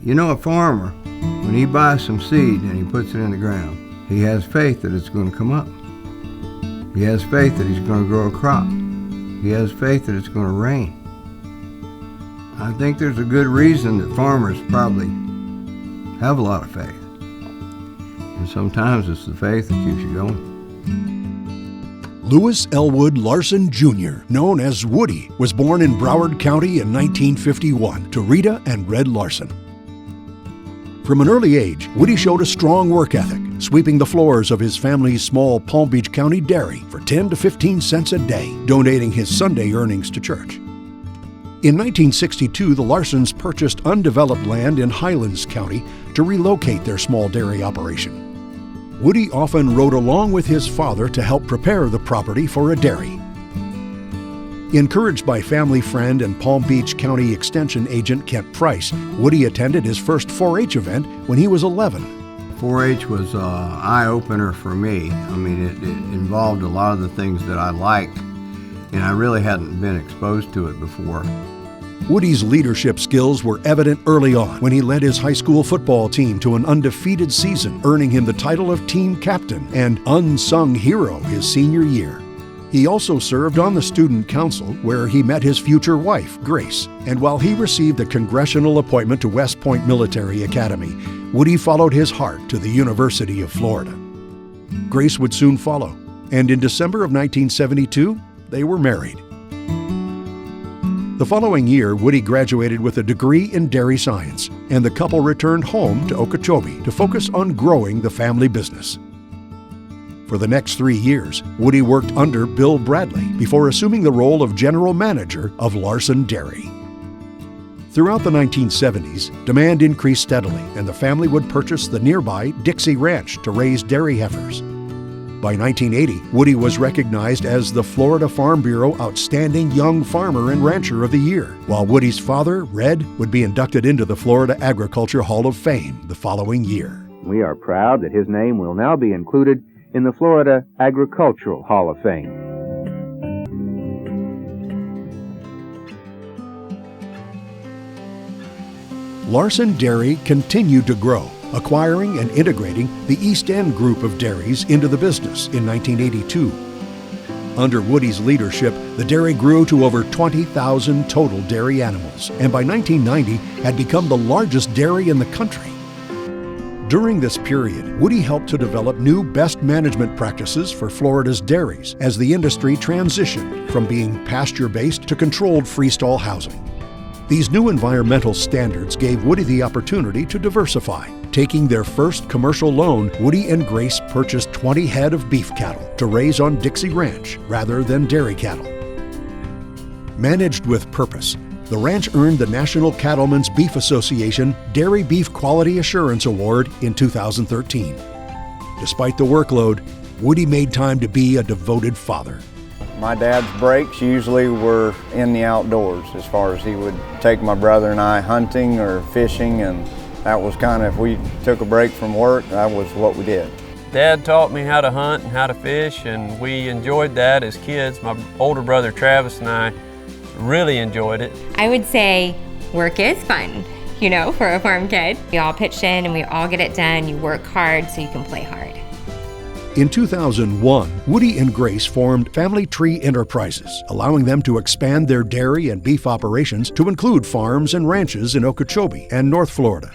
You know, a farmer, when he buys some seed and he puts it in the ground, he has faith that it's going to come up. He has faith that he's going to grow a crop. He has faith that it's going to rain. I think there's a good reason that farmers probably have a lot of faith. And sometimes it's the faith that keeps you going. Lewis Ellwood Larson Jr., known as Woody, was born in Broward County in 1951 to Rita and Red Larson. From an early age, Woody showed a strong work ethic, sweeping the floors of his family's small Palm Beach County dairy for 10 to 15 cents a day, donating his Sunday earnings to church. In 1962, the Larsons purchased undeveloped land in Highlands County to relocate their small dairy operation. Woody often rode along with his father to help prepare the property for a dairy. Encouraged by family friend and Palm Beach County Extension agent Kent Price, Woody attended his first 4-H event when he was 11. 4-H was an eye-opener for me. I mean, it involved a lot of the things that I liked, and I really hadn't been exposed to it before. Woody's leadership skills were evident early on when he led his high school football team to an undefeated season, earning him the title of team captain and unsung hero his senior year. He also served on the student council, where he met his future wife, Grace. And while he received a congressional appointment to West Point Military Academy, Woody followed his heart to the University of Florida. Grace would soon follow, and in December of 1972, they were married. The following year, Woody graduated with a degree in dairy science, and the couple returned home to Okeechobee to focus on growing the family business. For the next 3 years, Woody worked under Bill Bradley before assuming the role of general manager of Larson Dairy. Throughout the 1970s, demand increased steadily, and the family would purchase the nearby Dixie Ranch to raise dairy heifers. By 1980, Woody was recognized as the Florida Farm Bureau Outstanding Young Farmer and Rancher of the Year, while Woody's father, Red, would be inducted into the Florida Agriculture Hall of Fame the following year. We are proud that his name will now be included in the Florida Agricultural Hall of Fame. Larson Dairy continued to grow, acquiring and integrating the East End group of dairies into the business in 1982. Under Woody's leadership, the dairy grew to over 20,000 total dairy animals, and by 1990 had become the largest dairy in the country. During this period, Woody helped to develop new best management practices for Florida's dairies as the industry transitioned from being pasture-based to controlled freestall housing. These new environmental standards gave Woody the opportunity to diversify. Taking their first commercial loan, Woody and Grace purchased 20 head of beef cattle to raise on Dixie Ranch rather than dairy cattle. Managed with purpose, the ranch earned the National Cattlemen's Beef Association Dairy Beef Quality Assurance Award in 2013. Despite the workload, Woody made time to be a devoted father. My dad's breaks usually were in the outdoors, as far as he would take my brother and I hunting or fishing, and that was kind of, if we took a break from work, that was what we did. Dad taught me how to hunt and how to fish, and we enjoyed that as kids. My older brother Travis and I really enjoyed it. I would say work is fun, you know, for a farm kid. We all pitch in and we all get it done. You work hard so you can play hard. In 2001, Woody and Grace formed Family Tree Enterprises, allowing them to expand their dairy and beef operations to include farms and ranches in Okeechobee and North Florida.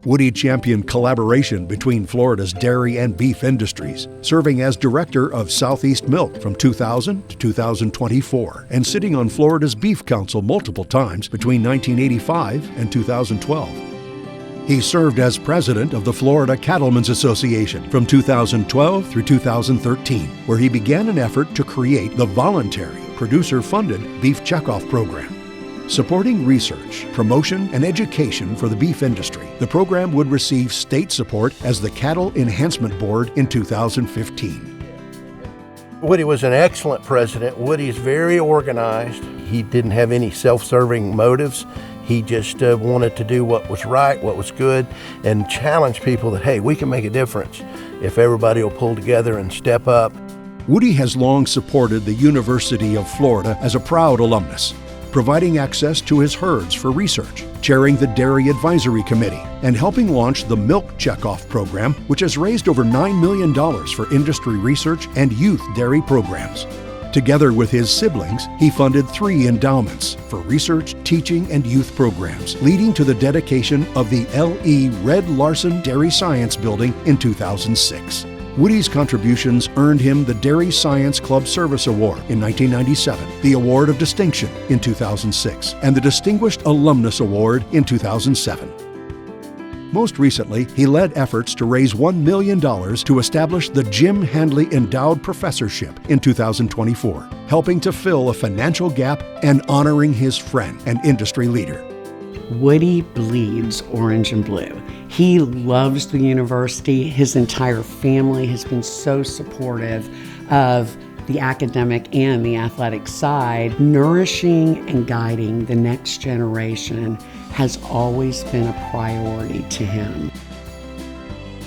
Woody championed collaboration between Florida's dairy and beef industries, serving as director of Southeast Milk from 2000 to 2024, and sitting on Florida's Beef Council multiple times between 1985 and 2012. He served as president of the Florida Cattlemen's Association from 2012 through 2013, where he began an effort to create the voluntary, producer-funded Beef Checkoff program. Supporting research, promotion, and education for the beef industry, the program would receive state support as the Cattle Enhancement Board in 2015. Woody was an excellent president. Woody's very organized. He didn't have any self-serving motives. He just wanted to do what was right, what was good, and challenge people that, hey, we can make a difference if everybody will pull together and step up. Woody has long supported the University of Florida as a proud alumnus. providing access to his herds for research, chairing the Dairy Advisory Committee, and helping launch the Milk Checkoff program, which has raised over $9 million for industry research and youth dairy programs. Together with his siblings, he funded 3 endowments for research, teaching, and youth programs, leading to the dedication of the L.E. Red Larson Dairy Science Building in 2006. Woody's contributions earned him the Dairy Science Club Service Award in 1997, the Award of Distinction in 2006, and the Distinguished Alumnus Award in 2007. Most recently, he led efforts to raise $1 million to establish the Jim Handley Endowed Professorship in 2024, helping to fill a financial gap and honoring his friend and industry leader. Woody bleeds orange and blue. He loves the university. His entire family has been so supportive of the academic and the athletic side. Nourishing and guiding the next generation has always been a priority to him.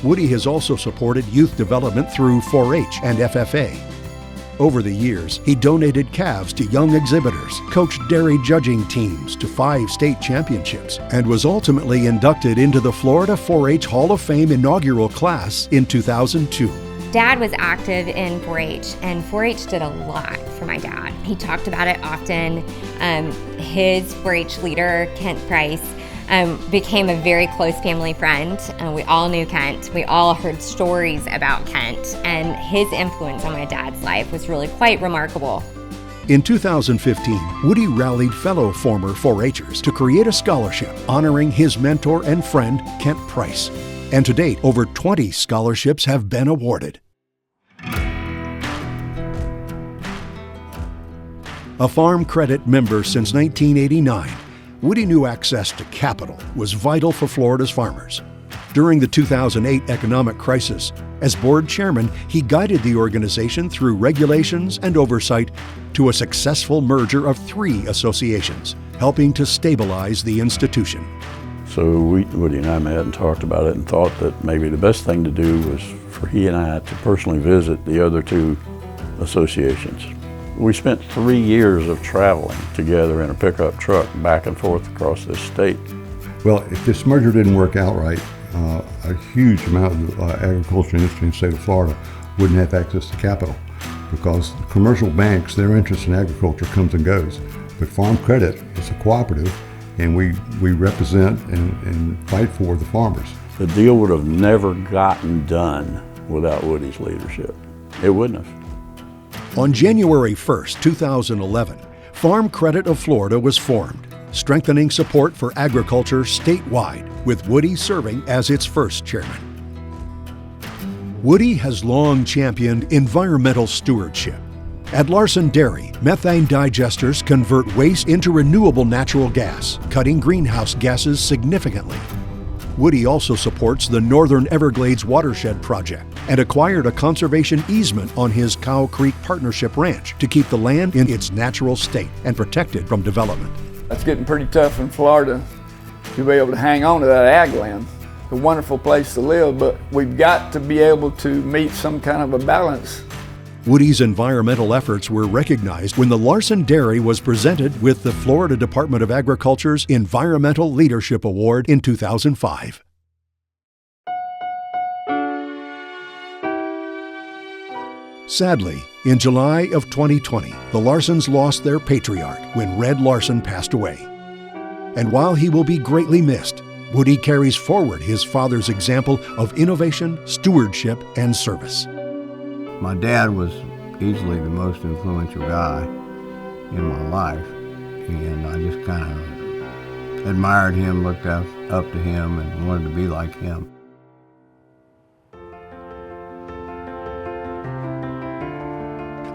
Woody has also supported youth development through 4-H and FFA. Over the years, he donated calves to young exhibitors, coached dairy judging teams to 5 state championships, and was ultimately inducted into the Florida 4-H Hall of Fame inaugural class in 2002. Dad was active in 4-H, and 4-H did a lot for my dad. He talked about it often. His 4-H leader, Kent Price, became a very close family friend. We all knew Kent. We all heard stories about Kent, and his influence on my dad's life was really quite remarkable. In 2015, Woody rallied fellow former 4-Hers to create a scholarship honoring his mentor and friend, Kent Price. And to date, over 20 scholarships have been awarded. A Farm Credit member since 1989, Woody knew access to capital was vital for Florida's farmers. During the 2008 economic crisis, as board chairman, he guided the organization through regulations and oversight to a successful merger of 3 associations, helping to stabilize the institution. So Woody and I met and talked about it and thought that maybe the best thing to do was for he and I to personally visit the other 2 associations. We spent 3 years of traveling together in a pickup truck back and forth across this state. Well, if this merger didn't work out right, a huge amount of the agriculture industry in the state of Florida wouldn't have access to capital, because commercial banks, their interest in agriculture comes and goes. But Farm Credit is a cooperative, and we represent and fight for the farmers. The deal would have never gotten done without Woody's leadership. It wouldn't have. On January 1st, 2011, Farm Credit of Florida was formed, strengthening support for agriculture statewide, with Woody serving as its first chairman. Woody has long championed environmental stewardship. At Larson Dairy, methane digesters convert waste into renewable natural gas, cutting greenhouse gases significantly. Woody also supports the Northern Everglades Watershed Project and acquired a conservation easement on his Cow Creek Partnership Ranch to keep the land in its natural state and protected from development. It's getting pretty tough in Florida to be able to hang on to that ag land. It's a wonderful place to live, but we've got to be able to meet some kind of a balance. Woody's environmental efforts were recognized when the Larson Dairy was presented with the Florida Department of Agriculture's Environmental Leadership Award in 2005. Sadly, in July of 2020, the Larsons lost their patriarch when Red Larson passed away. And while he will be greatly missed, Woody carries forward his father's example of innovation, stewardship, and service. My dad was easily the most influential guy in my life, and I just kind of admired him, looked up to him, and wanted to be like him.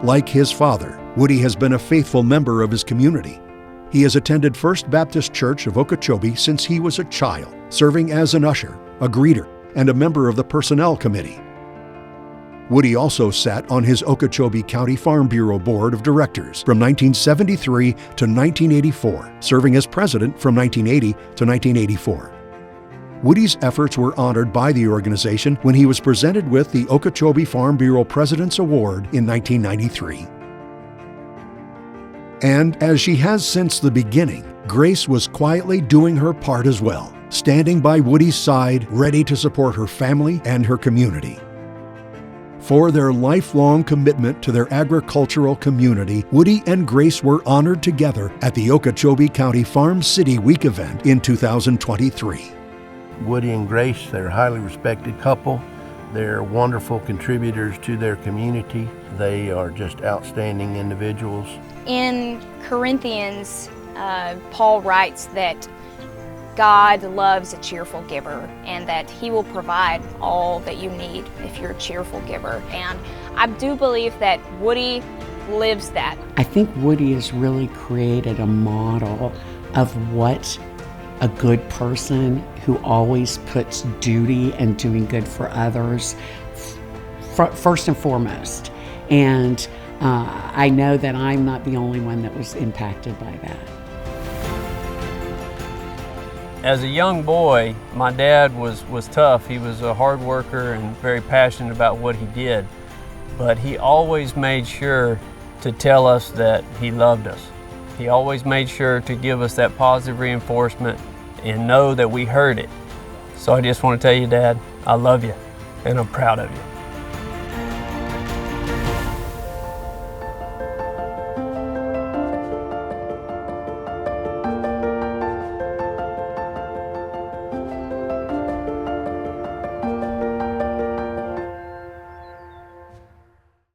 Like his father, Woody has been a faithful member of his community. He has attended First Baptist Church of Okeechobee since he was a child, serving as an usher, a greeter, and a member of the Personnel Committee. Woody also sat on his Okeechobee County Farm Bureau Board of Directors from 1973 to 1984, serving as president from 1980 to 1984. Woody's efforts were honored by the organization when he was presented with the Okeechobee Farm Bureau President's Award in 1993. And as she has since the beginning, Grace was quietly doing her part as well, standing by Woody's side, ready to support her family and her community. For their lifelong commitment to their agricultural community, Woody and Grace were honored together at the Okeechobee County Farm City Week event in 2023. Woody and Grace, they're a highly respected couple. They're wonderful contributors to their community. They are just outstanding individuals. In Corinthians, Paul writes that God loves a cheerful giver and that He will provide all that you need if you're a cheerful giver. And I do believe that Woody lives that. I think Woody has really created a model of what a good person who always puts duty and doing good for others first and foremost. And I know that I'm not the only one that was impacted by that. As a young boy, my dad was tough. He was a hard worker and very passionate about what he did. But he always made sure to tell us that he loved us. He always made sure to give us that positive reinforcement and know that we heard it. So I just want to tell you, Dad, I love you and I'm proud of you.